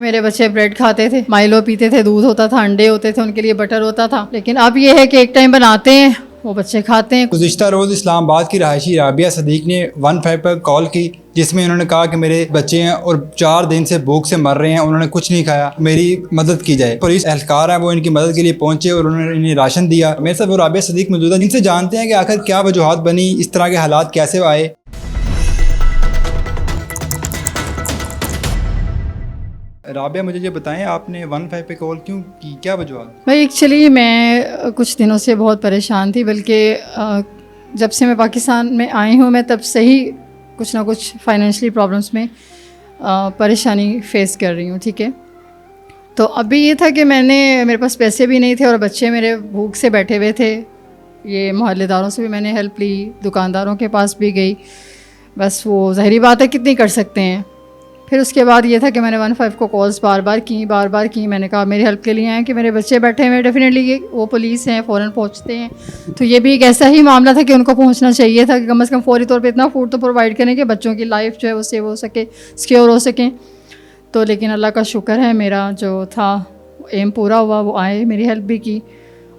मेरे बच्चे ब्रेड खाते थे, माइलो पीते थे, दूध होता था, अंडे होते थे, उनके लिए बटर होता था। लेकिन अब ये है कि एक टाइम बनाते हैं, वो बच्चे खाते हैं। गुज़िश्ता रोज़ इस्लामाबाद की रहायशी राबिया सदीक ने 15 पर कॉल की, जिसमें उन्होंने कहा कि मेरे बच्चे हैं और 4 दिन से भूख से मर रहे हैं, उन्होंने कुछ नहीं खाया, मेरी मदद की जाए। पुलिस एहलकार हैं, वो इनकी मदद के लिए पहुंचे और उन्होंने इन्हें राशन दिया। मेरे साथ वो राबिया सदीक मौजूद है, जिनसे जानते हैं कि आखिर क्या वजूहात बनी, इस तरह के हालात कैसे आए। राबिया, मुझे ये बताएं, आपने 15 पे कॉल क्यों की, क्या वजूहात? भाई एक्चुअली मैं कुछ दिनों से बहुत परेशान थी, बल्कि जब से मैं पाकिस्तान में आई हूँ मैं तब से ही कुछ ना कुछ फाइनेंशियली प्रॉब्लम्स में परेशानी फेस कर रही हूँ। ठीक है, तो अभी ये था कि मेरे पास पैसे भी नहीं थे और बच्चे मेरे भूख से बैठे हुए थे। ये मोहल्लेदारों से भी मैंने हेल्प ली, दुकानदारों के पास भी गई, बस वो ज़ाहिरी बात है कितनी कर सकते हैं। फिर उसके बाद ये था कि मैंने 15 को कॉल्स बार बार की। मैंने कहा मेरी हेल्प के लिए आए कि मेरे बच्चे बैठे हुए हैं, डेफिनेटली वो पुलिस हैं, फ़ौरन पहुंचते हैं। तो ये भी एक ऐसा ही मामला था कि उनको पहुंचना चाहिए था कि कम से कम फौरी तौर पे इतना फूड तो प्रोवाइड करें कि बच्चों की लाइफ जो है वो सेव हो सके, सिक्योर हो सकें। तो लेकिन अल्लाह का शुक्र है, मेरा जो था एम पूरा हुआ। वो आए, मेरी हेल्प भी की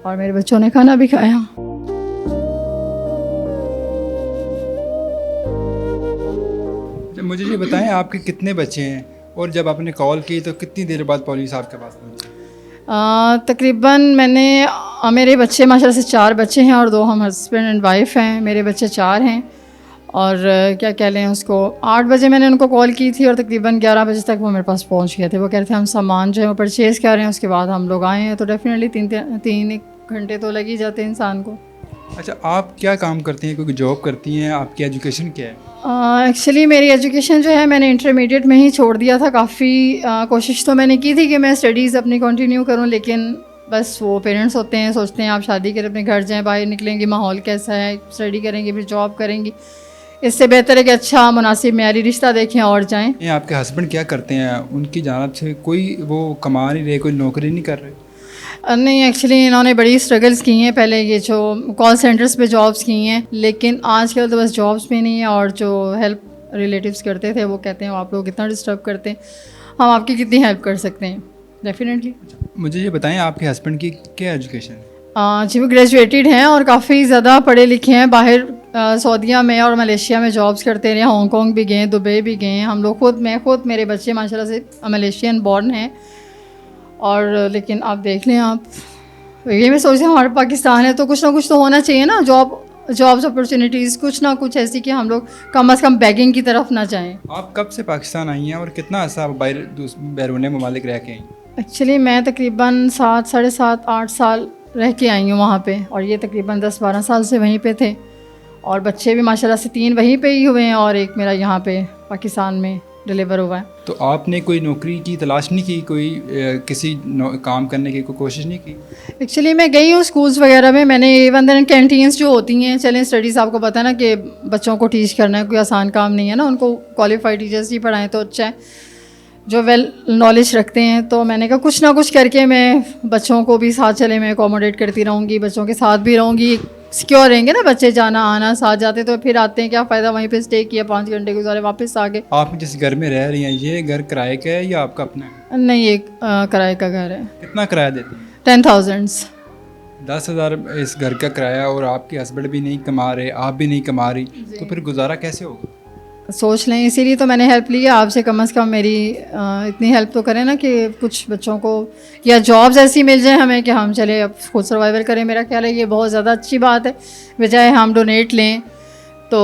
और मेरे बच्चों ने खाना भी खाया। मुझे ये बताएं, आपके कितने बच्चे हैं और जब आपने कॉल की तो कितनी देर बाद पुलिस आपके पास पहुंची? तकरीबन मेरे बच्चे माशाल्लाह से 4 बच्चे हैं और 2 हम हस्बैंड एंड वाइफ हैं। मेरे बच्चे 4 हैं और क्या कह लें उसको, 8 बजे मैंने उनको कॉल की थी और तकरीबन 11 बजे तक वो मेरे पास पहुंच गए थे। वो कह रहे थे हम सामान जो है वो परचेज़ कर रहे हैं, उसके बाद हम लोग आए हैं। तो डेफिनेटली 3 घंटे तो लग ही जाते हैं इंसान को। अच्छा, आप क्या काम करती हैं, कोई जॉब करती हैं, आपकी एजुकेशन क्या है? एक्चुअली मेरी एजुकेशन जो है मैंने इंटरमीडिएट में ही छोड़ दिया था। काफ़ी कोशिश तो मैंने की थी कि मैं स्टडीज़ अपनी कंटिन्यू करूं, लेकिन बस वो पेरेंट्स होते हैं, सोचते हैं आप शादी करें, अपने घर जाएं, बाहर निकलेंगी, माहौल कैसा है, स्टडी करेंगी, फिर जॉब करेंगी, इससे बेहतर है कि अच्छा मुनासिब मेयारी रिश्ता देखें और जाएं। ये आपके हस्बैंड क्या करते हैं? उनकी जानिब से कोई वो कमा नहीं रहे, कोई नौकरी नहीं कर रहे? नहीं, एक्चुअली इन्होंने बड़ी स्ट्रगल्स की हैं। पहले ये जो कॉल सेंटर्स पे जॉब्स की हैं, लेकिन आजकल तो बस जॉब्स भी नहीं है। और जो हेल्प रिलेटिव्स करते थे वो कहते हैं आप लोग कितना डिस्टर्ब करते हैं, हम आपकी कितनी हेल्प कर सकते हैं। डेफिनेटली। मुझे ये बताएं, आपके हस्बैंड की क्या एजुकेशन है? जी वो ग्रेजुएटेड हैं और काफ़ी ज़्यादा पढ़े लिखे हैं। बाहर सऊदीया में और मलेशिया में जॉब्स करते रहे, हांगकॉन्ग भी गए, दुबई भी गए। हम लोग मेरे बच्चे माशाल्लाह से मलेशियन बॉर्न हैं। और लेकिन आप देख लें, आप ये मैं सोच रही हूँ हमारा पाकिस्तान है तो कुछ ना कुछ तो होना चाहिए ना, जॉब्स अपॉर्चुनिटीज़ कुछ ना कुछ ऐसी कि हम लोग कम से कम बैगिंग की तरफ ना जाएं। आप कब से पाकिस्तान आई हैं और कितना अर्सा आप बैरून ममालिक रह के आई? एक्चुअली मैं तकरीबन 7, 7.5, 8 साल रह के आई हूँ वहाँ पे, और ये तकरीबन 10-12 साल से वहीं पे थे। और बच्चे भी माशाल्लाह से 3 वहीं पे ही हुए हैं और एक मेरा यहाँ पे पाकिस्तान में डिलीवर हुआ है। तो आपने कोई नौकरी की तलाश नहीं की, कोई किसी काम करने की कोई कोशिश नहीं की? एक्चुअली मैं गई हूँ स्कूल्स वगैरह में, मैंने इवन देन कैंटीन्स जो होती हैं, चलें स्टडीज़ आपको पता है ना कि बच्चों को टीच करना है कोई आसान काम नहीं है ना, उनको क्वालिफाइड टीचर्स ही पढ़ाएं तो अच्छा है, जो वेल नॉलेज रखते हैं। तो मैंने कहा कुछ ना कुछ करके मैं बच्चों को भी साथ चले, मैं अकोमोडेट करती रहूँगी, बच्चों के साथ भी रहूँगी, सिक्योर रहेंगे ना बच्चे, जाना आना साथ जाते तो फिर आते हैं क्या फ़ायदा, वहीं पे स्टे किया 5 घंटे गुजारे, वापस आ गए। आप जिस घर में रह रही हैं, ये घर किराए का है या आपका अपना है? नहीं, एक किराए का घर है। कितना किराया देते हैं? 10,000। 10,000 इस घर का किराया, और आपके हस्बैंड भी नहीं कमा रहे, आप भी नहीं कमा रही, तो फिर गुजारा कैसे होगा? सोच लें, इसीलिए तो मैंने हेल्प ली है आपसे, कम से कम मेरी इतनी हेल्प तो करें ना कि कुछ बच्चों को या जॉब्स ऐसी मिल जाए हमें कि हम चले अब खुद सर्वाइवल करें। मेरा ख्याल है ये बहुत ज़्यादा अच्छी बात है, बजाय हम डोनेट लें। तो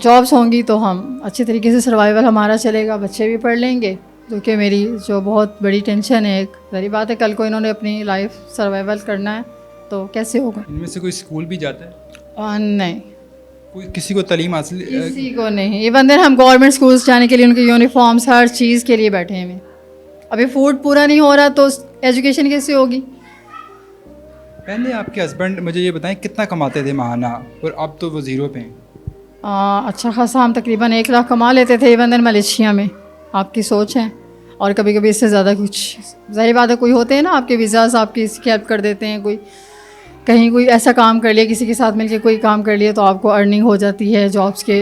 जॉब्स होंगी तो हम अच्छे तरीके से सर्वाइवल हमारा चलेगा, बच्चे भी पढ़ लेंगे, जो कि मेरी जो बहुत बड़ी टेंशन है। एक सारी बात है, कल को इन्होंने अपनी लाइफ सर्वाइवल करना है तो कैसे होगा? इनमें से कोई स्कूल भी जाता है? नहीं, कोई किसी को तालीम हासिल? किसी को नहीं। इवन देन हम गवर्नमेंट स्कूल्स जाने के लिए उनके यूनिफॉर्म्स हर चीज़ के लिए बैठे हैं। अभी फूड पूरा नहीं हो रहा तो एजुकेशन कैसे होगी? पहले आपके हस्बैंड, मुझे ये बताएं, कितना कमाते थे माहाना, और अब तो वो ज़ीरो पे हैं? अच्छा खासा, हम तकरीबन 1 लाख कमा लेते थे इवन देन मलेशिया में। आपकी सोच है, और कभी कभी इससे ज़्यादा कुछ, ज़ाहिर बात है कोई होते हैं ना आपके वीज़ाज़, आपकी इसकी हेल्प कर देते हैं, कोई कहीं कोई ऐसा काम कर लिया, किसी के साथ मिलके कोई काम कर लिया तो आपको अर्निंग हो जाती है जॉब्स के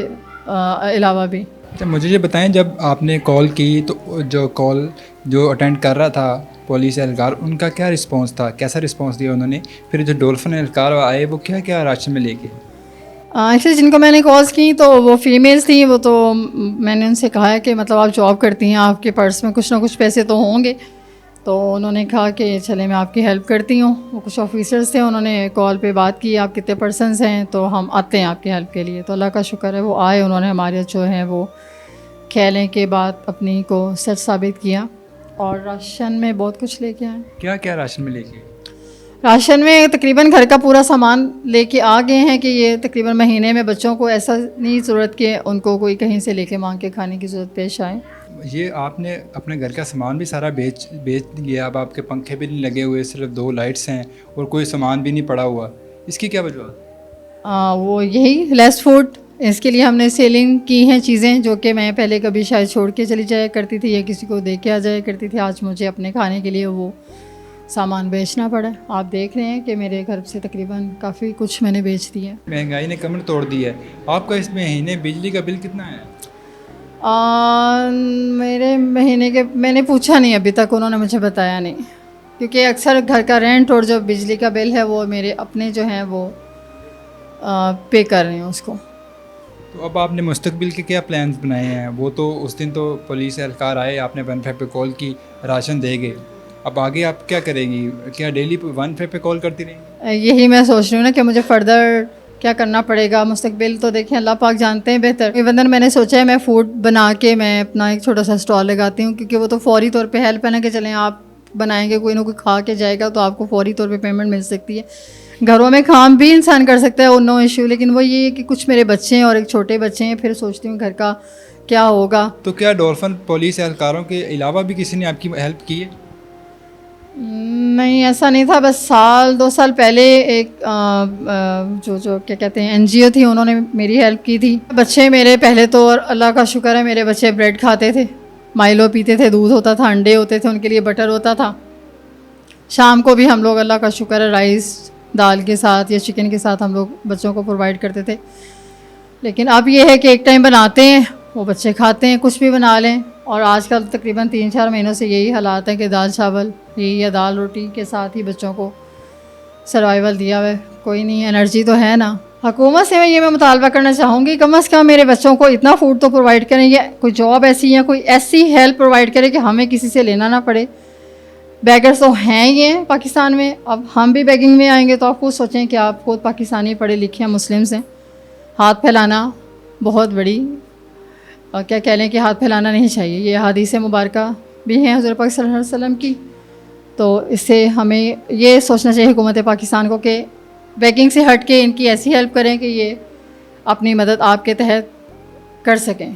अलावा भी। अच्छा, मुझे ये बताएं, जब आपने कॉल की तो जो कॉल जो अटेंड कर रहा था पुलिस एहलकार, उनका क्या रिस्पांस था, कैसा रिस्पांस दिया उन्होंने? फिर जो डॉल्फिन एहलकार आए वो क्या क्या राशन में लेके? एक्चुअली जिनको मैंने कॉल्स की तो वो फीमेल्स थी। वो तो मैंने उनसे कहा है कि मतलब आप जॉब करती हैं, आपके पर्स में कुछ ना कुछ पैसे तो होंगे। तो उन्होंने कहा कि चले मैं आपकी हेल्प करती हूँ। वो कुछ ऑफिसर्स थे, उन्होंने कॉल पे बात की आप कितने पर्सनस हैं, तो हम आते हैं आपकी हेल्प के लिए। तो अल्लाह का शुक्र है वो आए, उन्होंने हमारे जो है वो खेलने के बाद अपनी को सच साबित किया और राशन में बहुत कुछ लेके आए। क्या क्या राशन में लेके? राशन में तकरीबन घर का पूरा सामान लेके आ गए हैं कि ये तकरीबन महीने में बच्चों को ऐसा नहीं ज़रूरत कि उनको कोई कहीं से लेके मांग के खाने की ज़रूरत पेश आए। ये आपने अपने घर का सामान भी सारा बेच लिया, अब आपके पंखे भी नहीं लगे हुए, सिर्फ 2 लाइट्स हैं और कोई सामान भी नहीं पड़ा हुआ, इसकी क्या वजह? वो यही लेस फूड, इसके लिए हमने सेलिंग की हैं चीज़ें जो कि मैं पहले कभी शायद छोड़ के चली जाया करती थी या किसी को दे के आ जाया करती थी। आज मुझे अपने खाने के लिए वो सामान बेचना पड़ा। आप देख रहे हैं कि मेरे घर से तकरीबन काफ़ी कुछ मैंने बेच दिया है। महंगाई ने कमर तोड़ दी है। आपका इस महीने बिजली का बिल कितना है? मेरे महीने के मैंने पूछा नहीं अभी तक, उन्होंने मुझे बताया नहीं, क्योंकि अक्सर घर का रेंट और जो बिजली का बिल है वो मेरे अपने जो हैं वो पे कर रहे हैं उसको। तो अब आपने मुस्तकबिल के क्या प्लान्स बनाए हैं? वो तो उस दिन तो पुलिस एहलकार आए, आपने 15 पे कॉल की, राशन दे गए, अब आगे आप क्या करेंगी? क्या डेली 15 पे कॉल करती रहेंगी? यही मैं सोच रही हूँ ना कि मुझे फ़र्दर क्या करना पड़ेगा। मुस्तकबिल तो देखें अल्लाह पाक जानते हैं बेहतर। इवन मैंने सोचा है मैं फ़ूड बना के मैं अपना एक छोटा सा स्टॉल लगाती हूँ, क्योंकि वो तो फौरी तौर पे हेल्प है ना कि चलें आप बनाएंगे, कोई ना कोई खा के जाएगा तो आपको फौरी तौर पे पेमेंट मिल सकती है। घरों में काम भी इंसान कर सकता है, वो नो इशू, लेकिन वो ये है कि कुछ मेरे बच्चे हैं और एक छोटे बच्चे हैं, फिर सोचती हूँ घर का क्या होगा। तो क्या डॉल्फिन पुलिस एहलकारों के अलावा भी किसी ने आपकी हेल्प की है? नहीं, ऐसा नहीं था। बस 1-2 साल पहले एक जो क्या कहते हैं NGO थी, उन्होंने मेरी हेल्प की थी। बच्चे मेरे पहले तो, और अल्लाह का शुक्र है मेरे बच्चे ब्रेड खाते थे, माइलो पीते थे, दूध होता था, अंडे होते थे, उनके लिए बटर होता था। शाम को भी हम लोग अल्लाह का शुक्र है राइस दाल के साथ या चिकन के साथ हम लोग बच्चों को प्रोवाइड करते थे। लेकिन अब ये है कि एक टाइम बनाते हैं, वो बच्चे खाते हैं, कुछ भी बना लें। और आजकल तकरीबन 3-4 महीनों से यही हालात है कि दाल चावल यही या दाल रोटी के साथ ही बच्चों को सर्वाइवल दिया हुआ है। कोई नहीं, एनर्जी तो है ना। हुकूमत से मैं मुतालबा करना चाहूँगी कम से कम मेरे बच्चों को इतना फूड तो प्रोवाइड करें, या कोई जॉब ऐसी या कोई ऐसी हेल्प प्रोवाइड करें कि हमें किसी से लेना ना पड़े। बैगर्स तो हैं ही हैं पाकिस्तान में, अब हम भी बैगिंग में आएंगे तो आप खुद सोचें कि आप खुद पाकिस्तानी पढ़े लिखे हैं, मुस्लिम्स हैं। हाथ फैलाना बहुत बड़ी क्या कह लें कि हाथ फैलाना नहीं चाहिए। ये हदीस मुबारक भी हैं हुज़ूर पाक सल्लल्लाहु अलैहि वसल्लम की। तो इससे हमें ये सोचना चाहिए हुकूमत पाकिस्तान को कि बैगिंग से हट के इनकी ऐसी हेल्प करें कि ये अपनी मदद आपके तहत कर सकें।